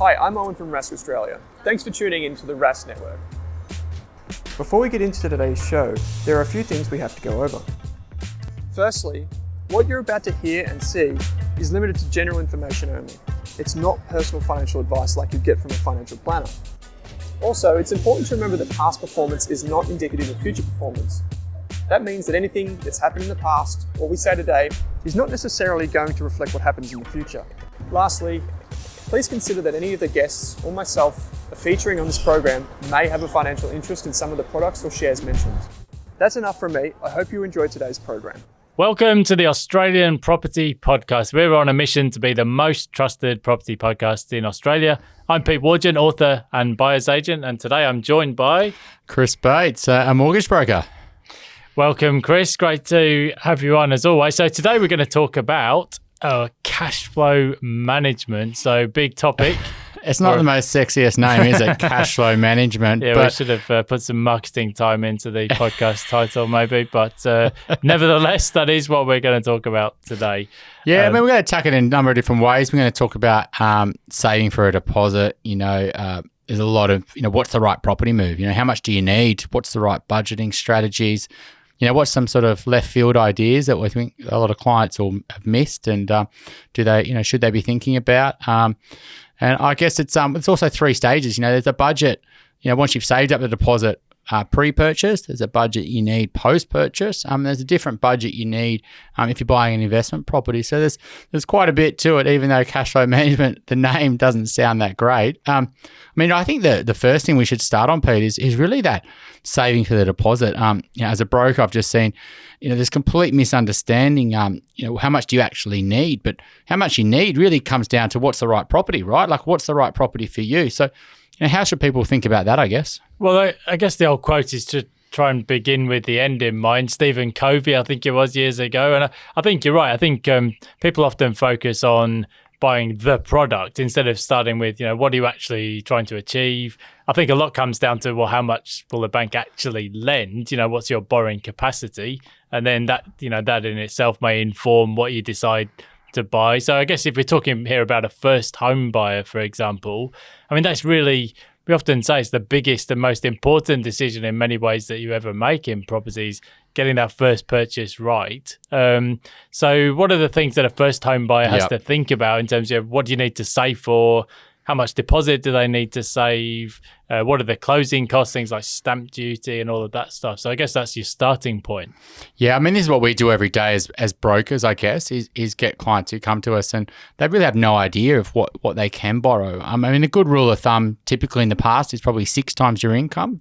Hi, I'm Owen from Rask Australia. Thanks for tuning in to the Rask Network. Before we get into today's show, there are a few things we have to go over. Firstly, what you're about to hear and see is limited to general information only. It's not personal financial advice like you'd get from a financial planner. Also, it's important to remember that past performance is not indicative of future performance. That means that anything that's happened in the past, or we say today, is not necessarily going to reflect what happens in the future. Lastly, please consider that any of the guests or myself are featuring on this program may have a financial interest in some of the products or shares mentioned. That's enough from me. I hope you enjoyed today's program. Welcome to the Australian Property Podcast. We're on a mission to be the most trusted property podcast in Australia. I'm Pete Wargent, author and buyer's agent, and today I'm joined by Chris Bates, a mortgage broker. Welcome, Chris. Great to have you on as always. So today we're going to talk about cash flow management. So big topic. It's not the most sexiest name, is it? Cash flow management. Yeah, we should have put some marketing time into the podcast title maybe. But nevertheless, that is what we're going to talk about today. Yeah, we're going to tackle it in a number of different ways. We're going to talk about saving for a deposit. There's a lot of, what's the right property move? How much do you need? What's the right budgeting strategies? What's some sort of left field ideas that we think a lot of clients will have missed, and should they be thinking about? And I guess it's also three stages. There's a budget. Once you've saved up the deposit pre-purchase, there's a budget you need post-purchase. There's a different budget you need if you're buying an investment property. So there's quite a bit to it, even though cash flow management, the name doesn't sound that great. I think the first thing we should start on, Pete, is really that saving for the deposit. As a broker, I've just seen, there's complete misunderstanding. How much do you actually need? But how much you need really comes down to what's the right property, right? Like what's the right property for you? So how should people think about that, I guess? Well, I guess the old quote is to try and begin with the end in mind. Stephen Covey, I think it was years ago. And I think you're right. I think people often focus on buying the product instead of starting with, what are you actually trying to achieve? I think a lot comes down to, well, how much will the bank actually lend? What's your borrowing capacity? And then that in itself may inform what you decide to buy. So I guess if we're talking here about a first home buyer, for example, that's really, we often say it's the biggest and most important decision in many ways that you ever make in properties, getting that first purchase right. So what are the things that a first home buyer has to think about in terms of what do you need to save for? How much deposit do they need to save? What are the closing costs, things like stamp duty and all of that stuff? So I guess that's your starting point. Yeah, this is what we do every day as brokers, I guess, is get clients who come to us and they really have no idea of what they can borrow. A good rule of thumb typically in the past is probably 6 times your income,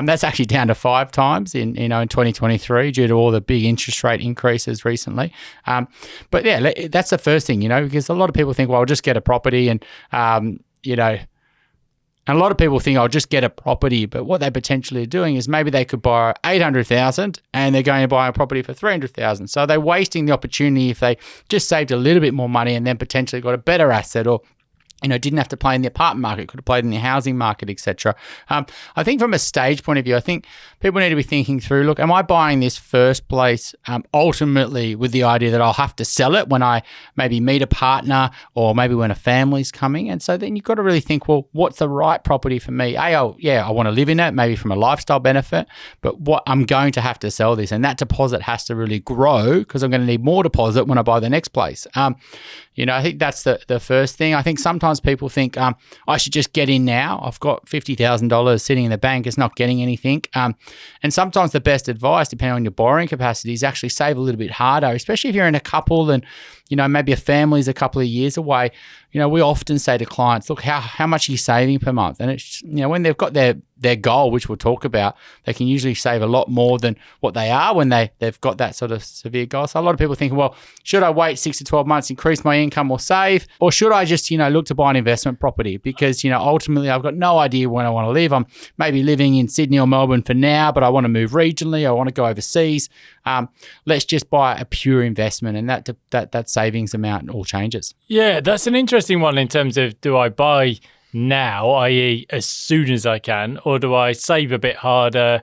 that's actually down to 5 times in 2023 due to all the big interest rate increases recently. But yeah, that's the first thing, because a lot of people think, well, I'll just get a property and a lot of people think I'll just get a property, but what they potentially are doing is maybe they could borrow $800,000 and they're going to buy a property for $300,000. So they're wasting the opportunity if they just saved a little bit more money and then potentially got a better asset, or didn't have to play in the apartment market, could have played in the housing market, etc. I think from a stage point of view, I think people need to be thinking through, look, am I buying this first place ultimately with the idea that I'll have to sell it when I maybe meet a partner or maybe when a family's coming? And so then you've got to really think, well, what's the right property for me? I want to live in it, maybe from a lifestyle benefit, but what I'm going to have to sell this, and that deposit has to really grow because I'm going to need more deposit when I buy the next place. I think that's the first thing. I think sometimes people think I should just get in now. I've got $50,000 sitting in the bank. It's not getting anything. And sometimes the best advice, depending on your borrowing capacity, is actually save a little bit harder, especially if you're in a couple and, maybe a family's a couple of years away. We often say to clients, look, how much are you saving per month? And it's, when they've got their goal, which we'll talk about, they can usually save a lot more than what they are when they've got that sort of severe goal. So a lot of people think, well, should I wait 6 to 12 months, increase my income or save? Or should I just, look to buy an investment property? Because, ultimately I've got no idea when I want to live. I'm maybe living in Sydney or Melbourne for now, but I want to move regionally. I want to go overseas. Let's just buy a pure investment, and that savings amount all changes. Yeah, that's an interesting one in terms of, do I buy now, i.e. as soon as I can, or do I save a bit harder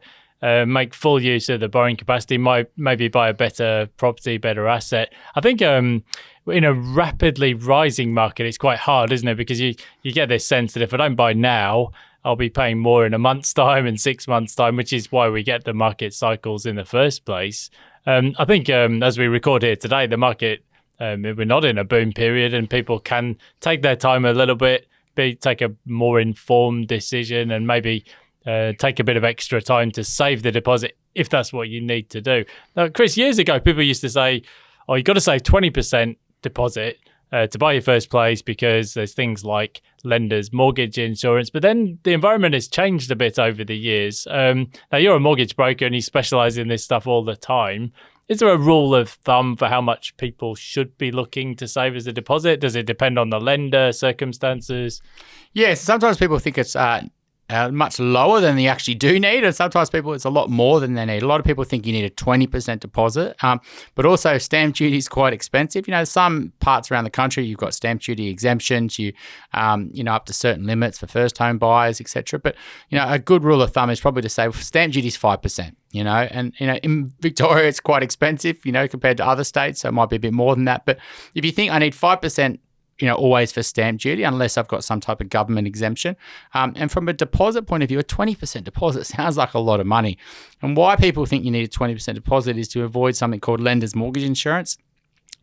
make full use of the borrowing capacity, maybe buy a better property, better asset. I think in a rapidly rising market, it's quite hard, isn't it? Because you get this sense that if I don't buy now, I'll be paying more in a month's time and 6 months' time, which is why we get the market cycles in the first place. I think as we record here today, the market, we're not in a boom period, and people can take their time a little bit, take a more informed decision, and maybe take a bit of extra time to save the deposit if that's what you need to do. Now, Chris, years ago, people used to say, oh, you've got to save 20% deposit to buy your first place because there's things like lenders, mortgage insurance. But then the environment has changed a bit over the years. Now, you're a mortgage broker and you specialize in this stuff all the time. Is there a rule of thumb for how much people should be looking to save as a deposit? Does it depend on the lender, circumstances? Yes, sometimes people think it's much lower than they actually do need, and sometimes it's a lot more than they need. A lot of people think you need a 20% deposit, but also stamp duty is quite expensive. Some parts around the country you've got stamp duty exemptions, up to certain limits for first home buyers, etc. But a good rule of thumb is probably to say stamp duty is 5%. And in Victoria it's quite expensive, compared to other states, so it might be a bit more than that. But if you think I need 5%. Always for stamp duty, unless I've got some type of government exemption. And from a deposit point of view, a 20% deposit sounds like a lot of money. And why people think you need a 20% deposit is to avoid something called lender's mortgage insurance.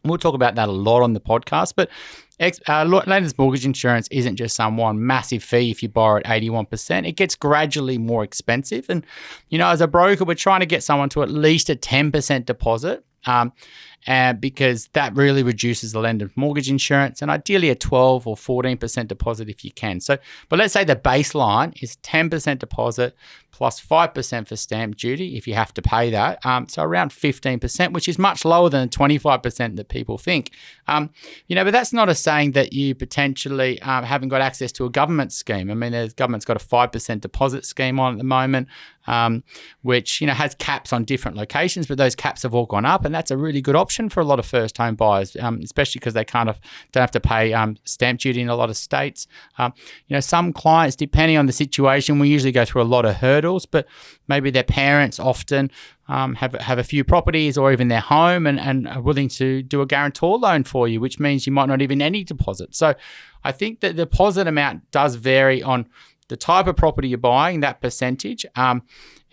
We'll talk about that a lot on the podcast, but lender's mortgage insurance isn't just some one massive fee if you borrow at 81%. It gets gradually more expensive. And, as a broker, we're trying to get someone to at least a 10% deposit. Because that really reduces the lender's mortgage insurance, and ideally a 12 or 14% deposit if you can. So, but let's say the baseline is 10% deposit plus 5% for stamp duty if you have to pay that. So around 15%, which is much lower than the 25% that people think. But that's not a saying that you potentially haven't got access to a government scheme. I mean, the government's got a 5% deposit scheme on at the moment, which has caps on different locations, but those caps have all gone up, and that's a really good option for a lot of first home buyers, especially because they don't have to pay stamp duty in a lot of states. Some clients, depending on the situation, we usually go through a lot of hurdles, but maybe their parents often have a few properties or even their home and are willing to do a guarantor loan for you, which means you might not even need any deposit. So I think that the deposit amount does vary on the type of property you're buying, that percentage,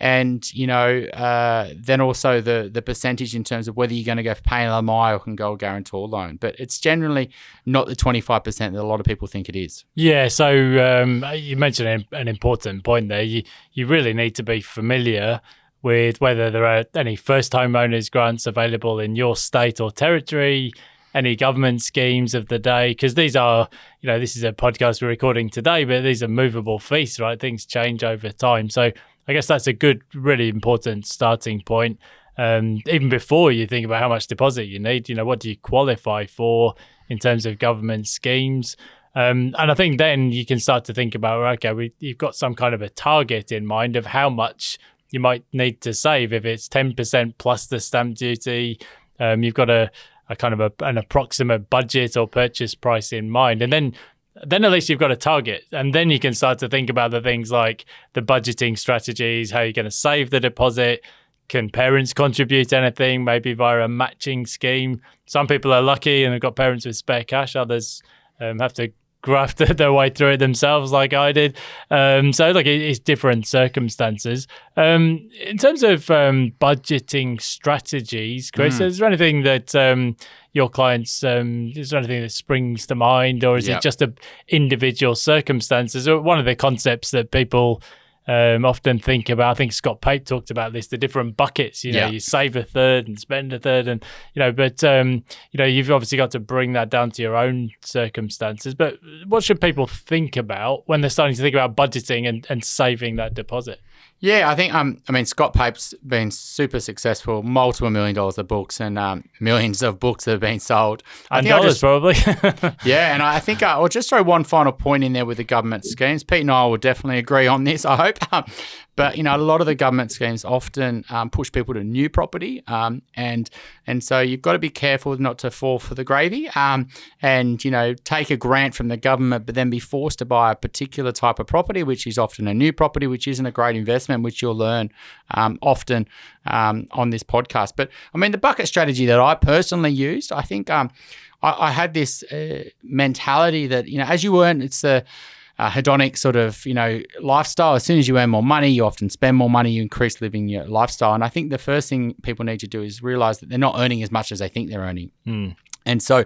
and then also the percentage in terms of whether you're going to go for pay and LMI or can go a guarantor loan. But it's generally not the 25% that a lot of people think it is. Yeah, so you mentioned an important point there. You really need to be familiar with whether there are any first homeowners grants available in your state or territory, any government schemes of the day, because these are, this is a podcast we're recording today, but these are movable feasts, right? Things change over time. So I guess that's a good, really important starting point. Even before you think about how much deposit you need, what do you qualify for in terms of government schemes? And I think then you can start to think about, you've got some kind of a target in mind of how much you might need to save. If it's 10% plus the stamp duty, you've got a kind of an approximate budget or purchase price in mind. And then at least you've got a target. And then you can start to think about the things like the budgeting strategies, how you're going to save the deposit. Can parents contribute anything, maybe via a matching scheme? Some people are lucky and they've got parents with spare cash. Others have to graft their way through it themselves like I did. So it's different circumstances. In terms of budgeting strategies, Chris, is there anything that your clients, is there anything that springs to mind, or is it just individual circumstances? Or one of the concepts that people often think about, I think Scott Pate talked about this, the different buckets, you save a third and spend a third, and but you've obviously got to bring that down to your own circumstances. But what should people think about when they're starting to think about budgeting and saving that deposit? Yeah, I think, Scott Pape's been super successful, multiple $1 million of books and millions of books that have been sold. And dollars, probably. Yeah, and I think I'll just throw one final point in there with the government schemes. Pete and I will definitely agree on this, I hope. But, a lot of the government schemes often push people to new property. And so you've got to be careful not to fall for the gravy and, take a grant from the government, but then be forced to buy a particular type of property, which is often a new property, which isn't a great investment. investment, which you'll learn often on this podcast. But I mean, the bucket strategy that I personally used, I think I had this mentality that, you know, as you earn, it's a hedonic sort of, you know, lifestyle. As soon as you earn more money, you often spend more money, you increase living your lifestyle. And I think the first thing people need to do is realize that they're not earning as much as they think they're earning. And so,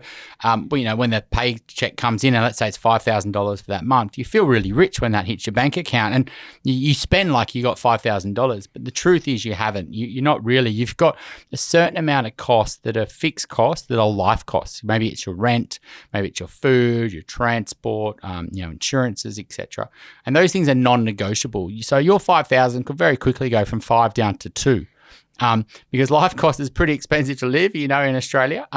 you know, when the paycheck comes in, and let's say it's $5,000 for that month, you feel really rich when that hits your bank account, and you spend like you got $5,000. But the truth is, you haven't. You're not really. You've got a certain amount of costs that are fixed costs, that are life costs. Maybe it's your rent, maybe it's your food, your transport, you know, insurances, etc. And those things are non-negotiable. So your $5,000 could very quickly go from 5 down to 2. Because life cost is pretty expensive to live, you know, in Australia.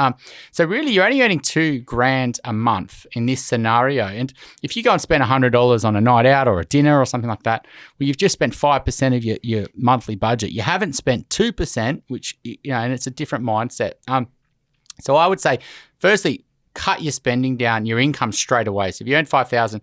So really, you're only earning $2,000 a month in this scenario. And if you go and spend $100 on a night out or a dinner or something like that, well, you've just spent 5% of your monthly budget. You haven't spent 2%, which, you know, and it's a different mindset. So I would say, firstly, cut your spending down, your income straight away. So if you earn $5,000,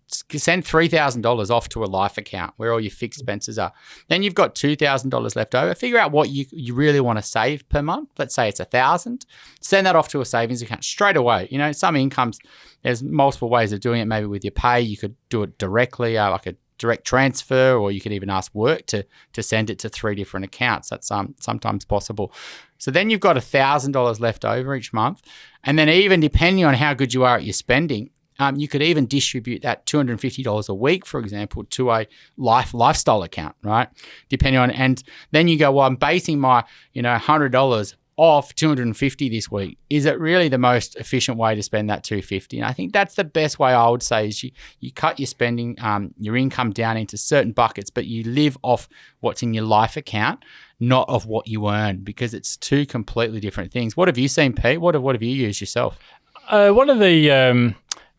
send $3,000 off to a life account where all your fixed expenses are. Then you've got $2,000 left over. Figure out what you really want to save per month. Let's say it's $1,000. Send that off to a savings account straight away. You know, some incomes, there's multiple ways of doing it. Maybe with your pay, you could do it directly, like a direct transfer, or you could even ask work to send it to 3 different accounts. That's sometimes possible. So then you've got $1,000 left over each month. And then even depending on how good you are at your spending, you could even distribute that $250 a week, for example, to a lifestyle account, right? Depending on, and then you go, well, I'm basing my, you know, $100 off $250 this week. Is it really the most efficient way to spend that $250? And I think that's the best way I would say is you cut your spending, your income down into certain buckets, but you live off what's in your life account, not of what you earn, because it's two completely different things. What have you seen, Pete? What have you used yourself? One of the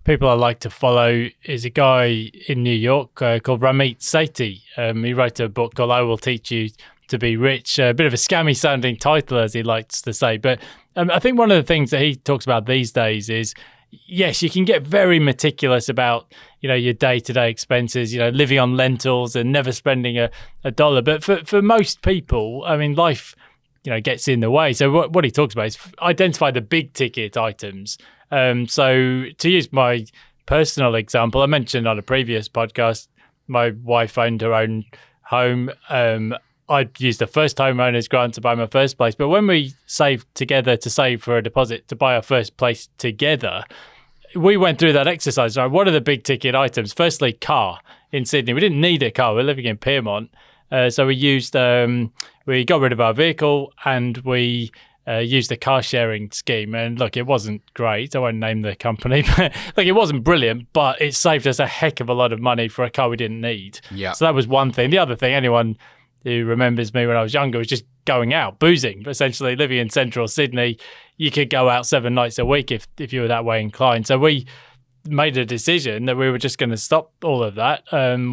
people I like to follow is a guy in New York called Ramit Sethi. He wrote a book called I Will Teach You to Be Rich, a bit of a scammy sounding title, as he likes to say. But I think one of the things that he talks about these days is, yes, you can get very meticulous about, you know, your day-to-day expenses, you know, living on lentils and never spending a dollar. But for most people, I mean, life, you know, gets in the way. So what he talks about is identify the big ticket items. So to use my personal example, I mentioned on a previous podcast, my wife owned her own home. I used the first homeowner's grant to buy my first place. But when we saved together to save for a deposit to buy our first place together, we went through that exercise. Right? What are the big ticket items? Firstly, car in Sydney. We didn't need a car. We're living in Pyrmont. So we used, we got rid of our vehicle and we used a car sharing scheme. And look, it wasn't great. I won't name the company, but like it wasn't brilliant, but it saved us a heck of a lot of money for a car we didn't need. Yeah. So that was one thing. The other thing, anyone who remembers me when I was younger, was just going out, boozing. Essentially, living in central Sydney, you could go out 7 nights a week if you were that way inclined. So we made a decision that we were just going to stop all of that.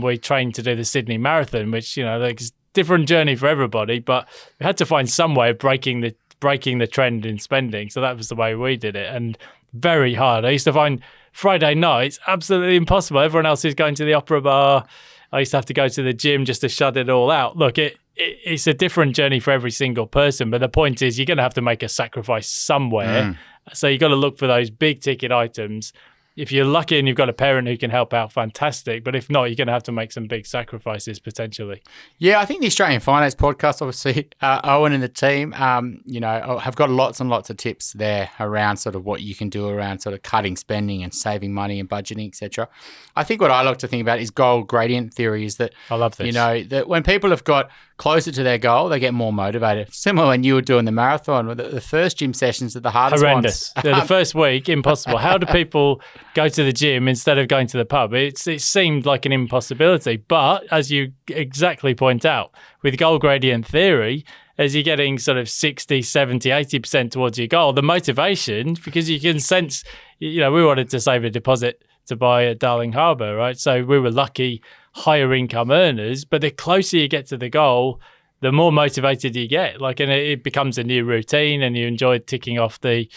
We trained to do the Sydney Marathon, which, you know, like, it's a different journey for everybody, but we had to find some way of breaking the trend in spending. So that was the way we did it, and very hard. I used to find Friday nights absolutely impossible. Everyone else is going to the opera bar. I used to have to go to the gym just to shut it all out. Look, it's a different journey for every single person, but the point is you're going to have to make a sacrifice somewhere. So you've got to look for those big ticket items. If you're lucky and you've got a parent who can help out, fantastic. But if not, you're going to have to make some big sacrifices potentially. Yeah, I think the Australian Finance Podcast, obviously, Owen and the team, you know, have got lots and lots of tips there around sort of what you can do around sort of cutting spending and saving money and budgeting, etc. I think what I like to think about is goal gradient theory. Is that I love this. You know, that when people have got closer to their goal, they get more motivated. Similar when you were doing the marathon, the first gym sessions are the hardest horrendous. ones. The first week, impossible. How do people go to the gym instead of going to the pub? It seemed like an impossibility. But as you exactly point out, with goal gradient theory, as you're getting sort of 60, 70, 80% towards your goal, the motivation, because you can sense, you know, we wanted to save a deposit to buy at Darling Harbour, right? So we were lucky higher income earners, but the closer you get to the goal, the more motivated you get. Like, and it becomes a new routine, and you enjoy ticking off the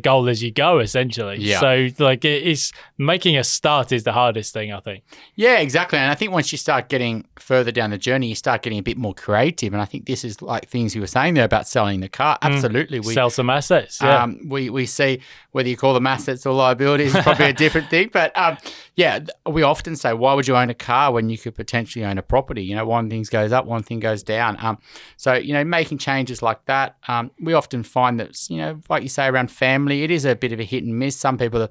goal as you go, essentially. Yeah. So like, it's making a start is the hardest thing, I think. Yeah, exactly. And I think once you start getting further down the journey, you start getting a bit more creative. And I think this is like things you were saying there about selling the car. Absolutely. We sell some assets. Yeah. We see, whether you call them assets or liabilities is probably a different thing. But we often say, why would you own a car when you could potentially own a property? You know, one thing goes up, one thing goes down. So, you know, making changes like that, we often find that, you know, like you say, around family, it is a bit of a hit and miss. Some people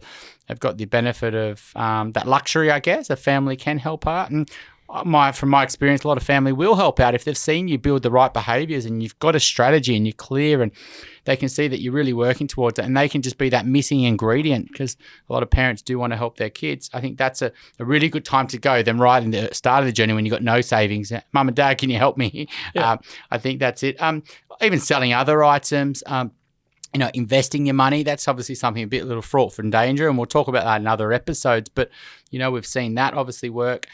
have got the benefit of that luxury, I guess. A family can help out. And from my experience, a lot of family will help out if they've seen you build the right behaviours and you've got a strategy and you're clear and they can see that you're really working towards it, and they can just be that missing ingredient, because a lot of parents do want to help their kids. I think that's a really good time to go than right in the start of the journey when you've got no savings. Mum and Dad, can you help me? Yeah. I think that's it. Even selling other items, you know, investing your money, that's obviously something a little fraught from danger, and we'll talk about that in other episodes. But, you know, we've seen that obviously work.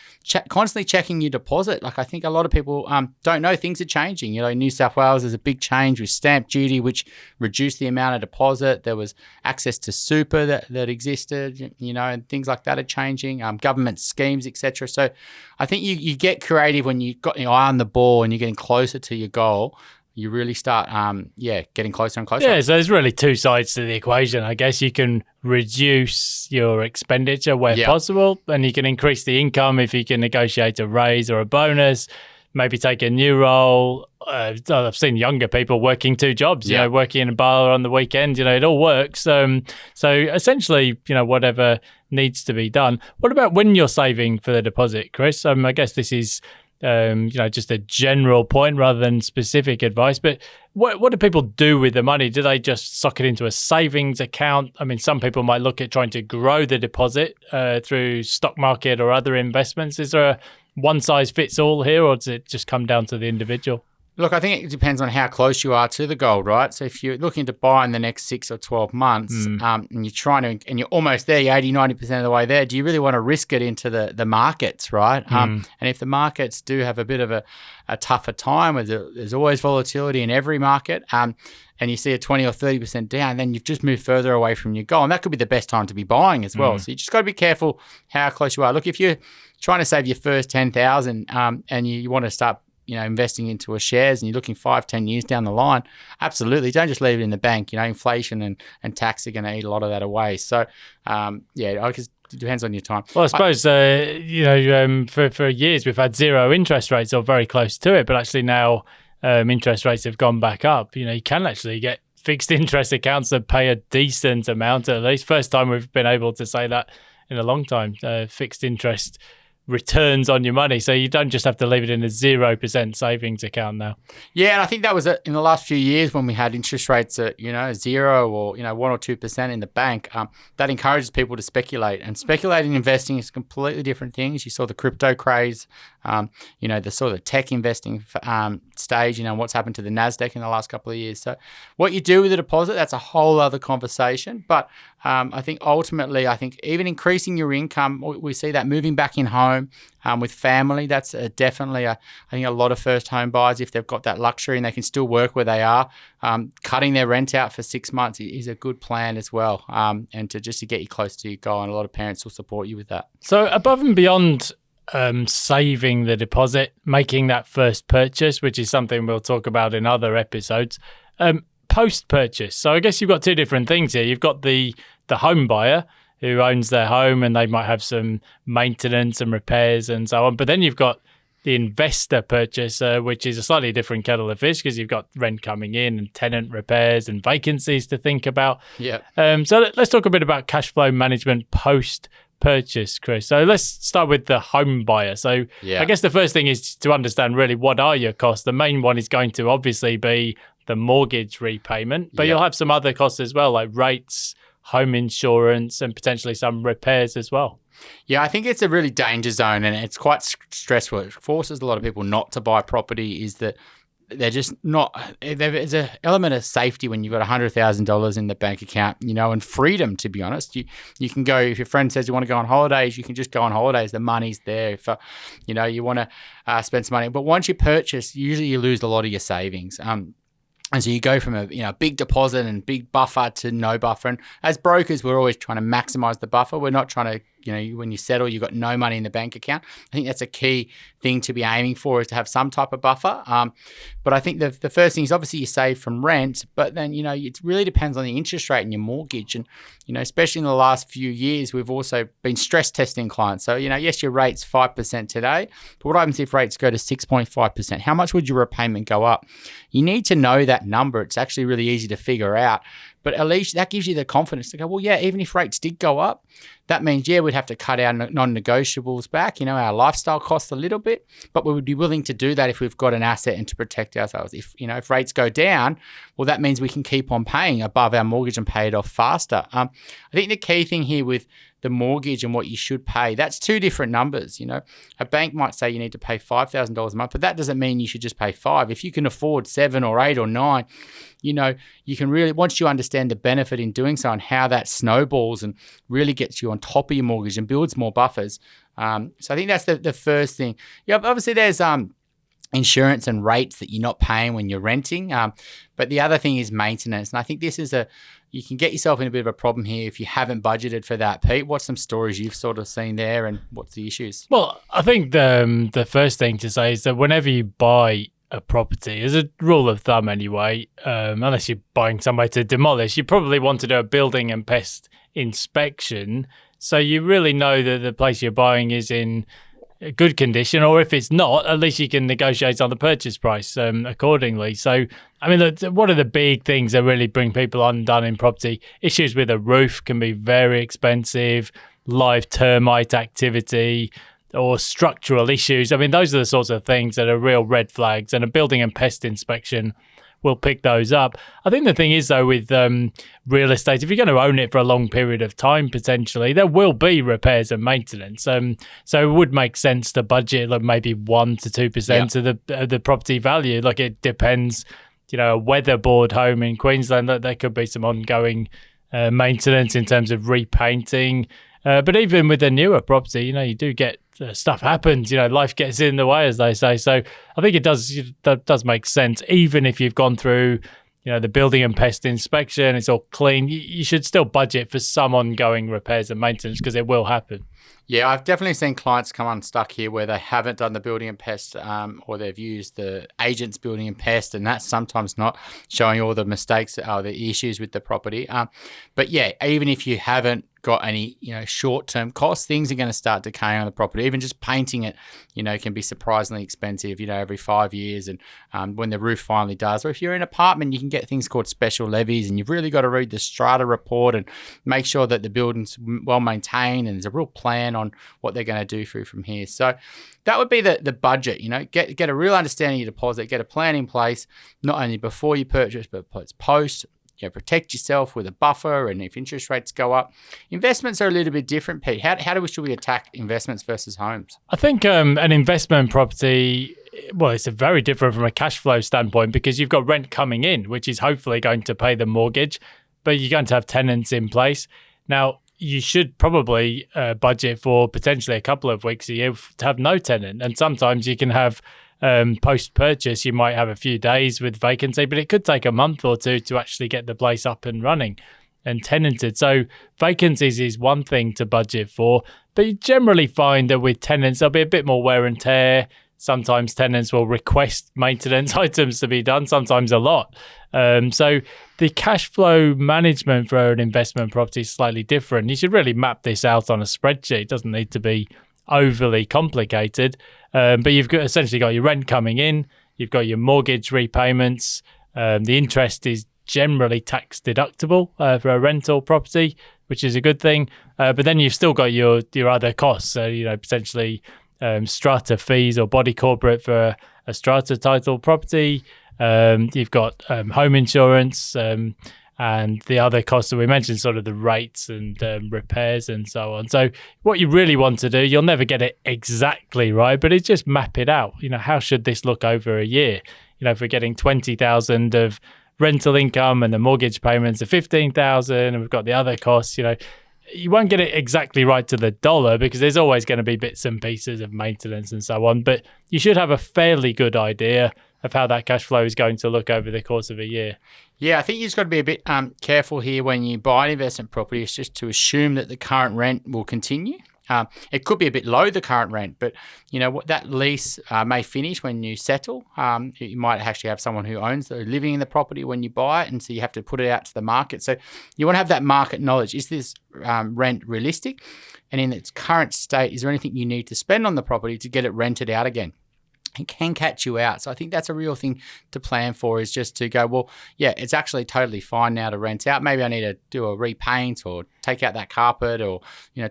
Constantly checking your deposit. Like, I think a lot of people don't know things are changing. You know, in New South Wales, there's a big change with stamp duty, which reduced the amount of deposit. There was access to super that existed, you know, and things like that are changing, government schemes, etc. So I think you get creative when you've got your eye on the ball and you're getting closer to your goal. You really start, getting closer and closer. Yeah, so there's really two sides to the equation. I guess you can reduce your expenditure where possible, and you can increase the income if you can negotiate a raise or a bonus, maybe take a new role. I've seen younger people working 2 jobs, you know, working in a bar on the weekend. You know, it all works. So essentially, you know, whatever needs to be done. What about when you're saving for the deposit, Chris? I guess this is just a general point rather than specific advice. But what do people do with the money? Do they just sock it into a savings account? I mean, some people might look at trying to grow the deposit through stock market or other investments. Is there a one size fits all here, or does it just come down to the individual? Look, I think it depends on how close you are to the goal, right? So if you're looking to buy in the next 6 or 12 months and you're trying to, and you're almost there, you're 80, 90% of the way there, do you really want to risk it into the markets, right? And if the markets do have a bit of a tougher time, where there's always volatility in every market, and you see a 20 or 30% down, then you've just moved further away from your goal. And that could be the best time to be buying as well. So you just got to be careful how close you are. Look, if you're trying to save your first 10,000 and you want to start investing into a shares and you're looking 5-10 years down the line, absolutely. Don't just leave it in the bank. You know, inflation and tax are going to eat a lot of that away. So, I guess it depends on your time. Well, I suppose, for years we've had zero interest rates or very close to it, but actually now interest rates have gone back up. You know, you can actually get fixed interest accounts that pay a decent amount at least. First time we've been able to say that in a long time, fixed interest returns on your money. So you don't just have to leave it in a 0% savings account now. Yeah, and I think that was in the last few years when we had interest rates at, 0 or, 1 or 2% in the bank. That encourages people to speculate. And speculating investing is completely different things. You saw the crypto craze, the sort of tech investing stage, what's happened to the NASDAQ in the last couple of years. So what you do with the deposit, that's a whole other conversation. But I think ultimately, even increasing your income, we see that moving back in home with family, that's definitely, I think a lot of first home buyers, if they've got that luxury and they can still work where they are, cutting their rent out for 6 months is a good plan as well, and to get you close to your goal, and a lot of parents will support you with that. So above and beyond saving the deposit, making that first purchase, which is something we'll talk about in other episodes, post-purchase. So I guess you've got two different things here. You've got the home buyer who owns their home and they might have some maintenance and repairs and so on. But then you've got the investor purchaser, which is a slightly different kettle of fish because you've got rent coming in and tenant repairs and vacancies to think about. Yeah. So let's talk a bit about cash flow management post-purchase, Chris. So let's start with the home buyer. So I guess the first thing is to understand really what are your costs. The main one is going to obviously be the mortgage repayment, but you'll have some other costs as well, like rates, home insurance, and potentially some repairs as well. Yeah, I think it's a really danger zone and it's quite stressful. It forces a lot of people not to buy property, is that they're just not. There's an element of safety when you've got $100,000 in the bank account, and freedom. To be honest, you can go if your friend says you want to go on holidays, you can just go on holidays. The money's there. If you want to spend some money, but once you purchase, usually you lose a lot of your savings. And so you go from a big deposit and big buffer to no buffer. And as brokers, we're always trying to maximize the buffer. We're not trying to, when you settle, you've got no money in the bank account. I think that's a key thing to be aiming for, is to have some type of buffer. But I think the first thing is obviously you save from rent, but then, it really depends on the interest rate and your mortgage. And, especially in the last few years, we've also been stress testing clients. So, yes, your rate's 5% today, but what happens if rates go to 6.5%? How much would your repayment go up? You need to know that number. It's actually really easy to figure out. But at least that gives you the confidence to go, well, yeah, even if rates did go up, that means, we'd have to cut our non-negotiables back, our lifestyle costs a little bit, but we would be willing to do that if we've got an asset and to protect ourselves. If rates go down, well, that means we can keep on paying above our mortgage and pay it off faster. I think the key thing here with the mortgage and what you should pay, that's two different numbers. A bank might say you need to pay $5,000 a month, but that doesn't mean you should just pay $5,000. If you can afford 7 or 8 or 9, you can really, once you understand the benefit in doing so and how that snowballs and really gets you on top of your mortgage and builds more buffers. So I think that's the first thing. Obviously there's insurance and rates that you're not paying when you're renting. But the other thing is maintenance. And I think this is you can get yourself in a bit of a problem here if you haven't budgeted for that. Pete, what's some stories you've sort of seen there and what's the issues? Well, I think the first thing to say is that whenever you buy a property, as a rule of thumb anyway, unless you're buying somewhere to demolish, you probably want to do a building and pest inspection. So you really know that the place you're buying is in good condition, or if it's not, at least you can negotiate on the purchase price accordingly. So, I mean, one of the big things that really bring people undone in property, issues with a roof can be very expensive, live termite activity, or structural issues. I mean, those are the sorts of things that are real red flags, and a building and pest inspection will pick those up. I think the thing is, though, with real estate, if you're going to own it for a long period of time, potentially, there will be repairs and maintenance. So it would make sense to budget like maybe 1 to 2% of the property value. Like, it depends, a weatherboard home in Queensland, that there could be some ongoing maintenance in terms of repainting. But even with a newer property, you do get stuff happens, life gets in the way, as they say. So I think that does make sense. Even if you've gone through, the building and pest inspection, it's all clean, you should still budget for some ongoing repairs and maintenance, because it will happen. Yeah, I've definitely seen clients come unstuck here where they haven't done the building and pest, or they've used the agent's building and pest, and that's sometimes not showing all the mistakes or the issues with the property. But yeah, even if you haven't got any, short-term costs, things are going to start decaying on the property. Even just painting it, can be surprisingly expensive, every 5 years. And when the roof finally does, or if you're in an apartment, you can get things called special levies, and you've really got to read the strata report and make sure that the building's well maintained and there's a real plan on what they're going to do from here. So that would be the budget, get a real understanding of your deposit, get a plan in place, not only before you purchase, but post. Protect yourself with a buffer, and if interest rates go up. Investments are a little bit different, Pete. Should we attack investments versus homes? I think an investment property, well, it's very different from a cash flow standpoint, because you've got rent coming in, which is hopefully going to pay the mortgage, but you're going to have tenants in place. Now, you should probably budget for potentially a couple of weeks a year to have no tenant. And sometimes you can have post-purchase, you might have a few days with vacancy, but it could take a month or two to actually get the place up and running and tenanted. So vacancies is one thing to budget for, but you generally find that with tenants, there'll be a bit more wear and tear. Sometimes tenants will request maintenance items to be done, sometimes a lot. So the cash flow management for an investment property is slightly different. You should really map this out on a spreadsheet. It doesn't need to be overly complicated, but you've essentially got your rent coming in, you've got your mortgage repayments, the interest is generally tax deductible for a rental property, which is a good thing, but then you've still got your other costs, so potentially strata fees or body corporate for a strata title property, you've got home insurance, and the other costs that we mentioned, sort of the rates and repairs and so on. So what you really want to do, you'll never get it exactly right, but it's just map it out. How should this look over a year? if we're getting 20,000 of rental income and the mortgage payments are 15,000 and we've got the other costs, you won't get it exactly right to the dollar because there's always going to be bits and pieces of maintenance and so on. But you should have a fairly good idea of how that cash flow is going to look over the course of a year. Yeah, I think you've got to be a bit careful here when you buy an investment property. It's just to assume that the current rent will continue. It could be a bit low, the current rent, but what that lease may finish when you settle. You might actually have someone who owns living in the property when you buy it, and so you have to put it out to the market. So you want to have that market knowledge. Is this rent realistic? And in its current state, is there anything you need to spend on the property to get it rented out again? It can catch you out. So I think that's a real thing to plan for, is just to go, well, yeah, it's actually totally fine now to rent out. Maybe I need to do a repaint or take out that carpet or,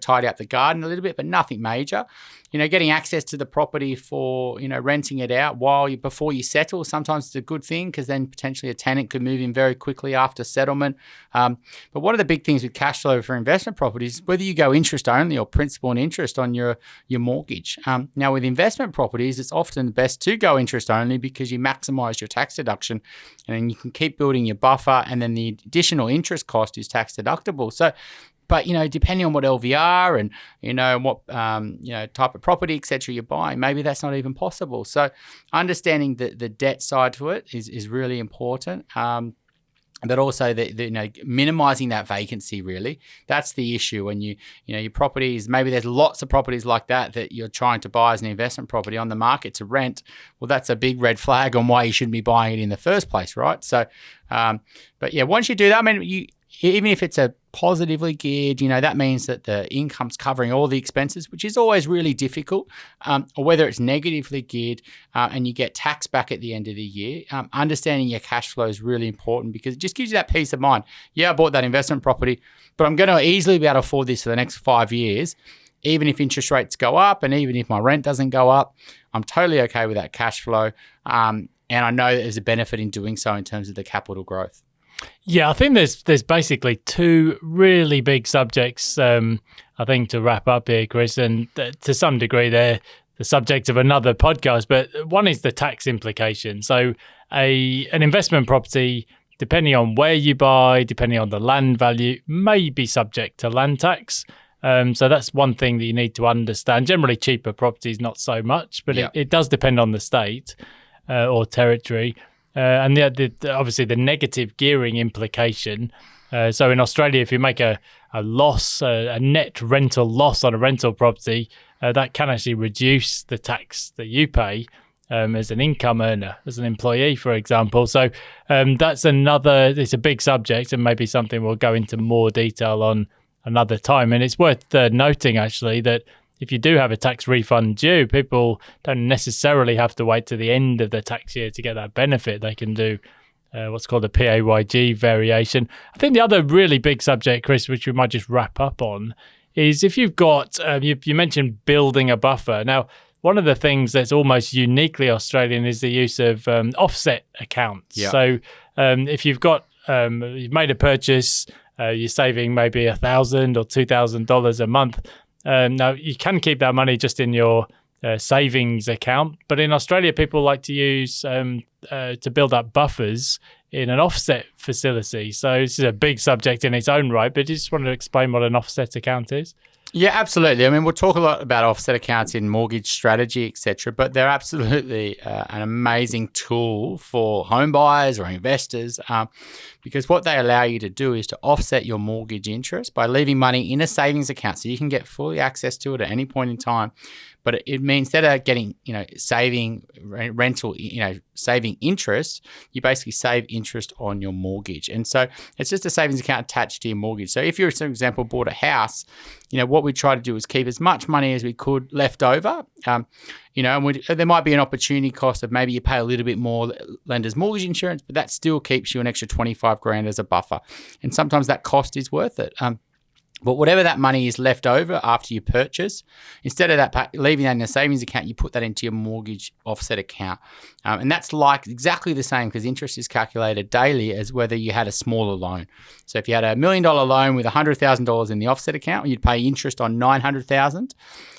tidy up the garden a little bit, but nothing major. Getting access to the property for, renting it out before you settle, sometimes it's a good thing because then potentially a tenant could move in very quickly after settlement. But one of the big things with cash flow for investment properties, whether you go interest only or principal and interest on your mortgage. Now with investment properties, it's often best to go interest only because you maximize your tax deduction and then you can keep building your buffer, and then the additional interest cost is tax deductible. So, but, depending on what LVR and, what, type of property, et cetera, you're buying, maybe that's not even possible. So understanding the debt side to it is really important. But also minimizing that vacancy, really. That's the issue when your properties, maybe there's lots of properties like that you're trying to buy as an investment property on the market to rent. Well, that's a big red flag on why you shouldn't be buying it in the first place, right? So, but yeah, once you do that, even if it's a positively geared, that means that the income's covering all the expenses, which is always really difficult, or whether it's negatively geared and you get tax back at the end of the year. Understanding your cash flow is really important because it just gives you that peace of mind. Yeah, I bought that investment property, but I'm going to easily be able to afford this for the next 5 years. Even if interest rates go up and even if my rent doesn't go up, I'm totally okay with that cash flow. And I know that there's a benefit in doing so in terms of the capital growth. Yeah, I think there's basically two really big subjects, I think, to wrap up here, Chris, and to some degree they're the subject of another podcast, but one is the tax implication. So an investment property, depending on where you buy, depending on the land value, may be subject to land tax. So that's one thing that you need to understand. Generally, cheaper properties, not so much, but it does depend on the state or territory. And obviously the negative gearing implication. So in Australia, if you make a loss, a net rental loss on a rental property, that can actually reduce the tax that you pay as an income earner, as an employee, for example. So it's a big subject and maybe something we'll go into more detail on another time. And it's worth noting, actually, that if you do have a tax refund due, people don't necessarily have to wait to the end of the tax year to get that benefit. They can do what's called a PAYG variation. I think the other really big subject, Chris, which we might just wrap up on, is if you've got, you mentioned building a buffer. Now, one of the things that's almost uniquely Australian is the use of offset accounts. Yeah. So if you've made a purchase, you're saving maybe $1,000 or $2,000 a month. Now, you can keep that money just in your savings account, but in Australia, people like to use to build up buffers in an offset facility. So this is a big subject in its own right, but I just wanted to explain what an offset account is. Yeah, absolutely. I mean, we'll talk a lot about offset accounts in mortgage strategy, etc., but they're absolutely an amazing tool for home buyers or investors because what they allow you to do is to offset your mortgage interest by leaving money in a savings account so you can get fully access to it at any point in time. But it means instead of getting, saving rental, saving interest, you basically save interest on your mortgage. And so it's just a savings account attached to your mortgage. So if you, for example, bought a house, what we try to do is keep as much money as we could left over. And there might be an opportunity cost of maybe you pay a little bit more lender's mortgage insurance, but that still keeps you an extra $25,000 as a buffer. And sometimes that cost is worth it. But whatever that money is left over after you purchase, instead of that leaving that in a savings account, you put that into your mortgage offset account. And that's like exactly the same because interest is calculated daily as whether you had a smaller loan. So if you had $1 million loan with $100,000 in the offset account, you'd pay interest on $900,000.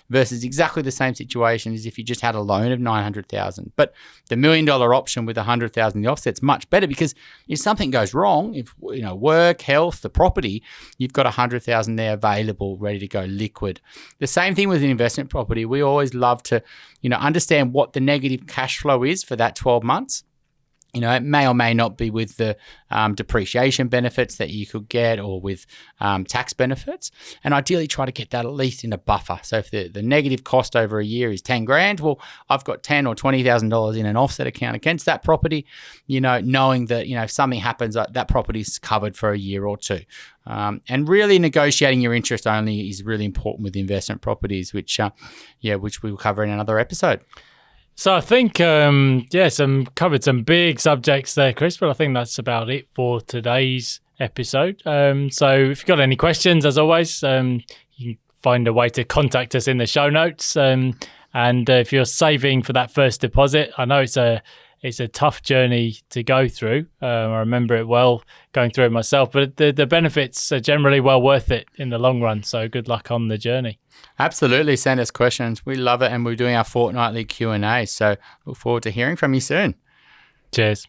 versus exactly the same situation as if you just had a loan of $900,000. But the $1 million option with $100,000 in the offset's much better, because if something goes wrong, if work, health, the property, you've got $100,000 there available, ready to go, liquid. The same thing with an investment property. We always love to understand what the negative cash flow is for that 12 months. It may or may not be with the depreciation benefits that you could get, or with tax benefits. And ideally try to get that at least in a buffer. So if the negative cost over a year is 10 grand, well, I've got $10,000 or $20,000 in an offset account against that property, knowing that, if something happens, that property's covered for a year or two. And really negotiating your interest only is really important with investment properties, which we'll cover in another episode. So I think, covered some big subjects there, Chris, but I think that's about it for today's episode. So if you've got any questions, as always, you can find a way to contact us in the show notes. And if you're saving for that first deposit, I know it's a tough journey to go through. I remember it well going through it myself, but the benefits are generally well worth it in the long run. So good luck on the journey. Absolutely. Send us questions. We love it. And we're doing our fortnightly Q&A. So look forward to hearing from you soon. Cheers.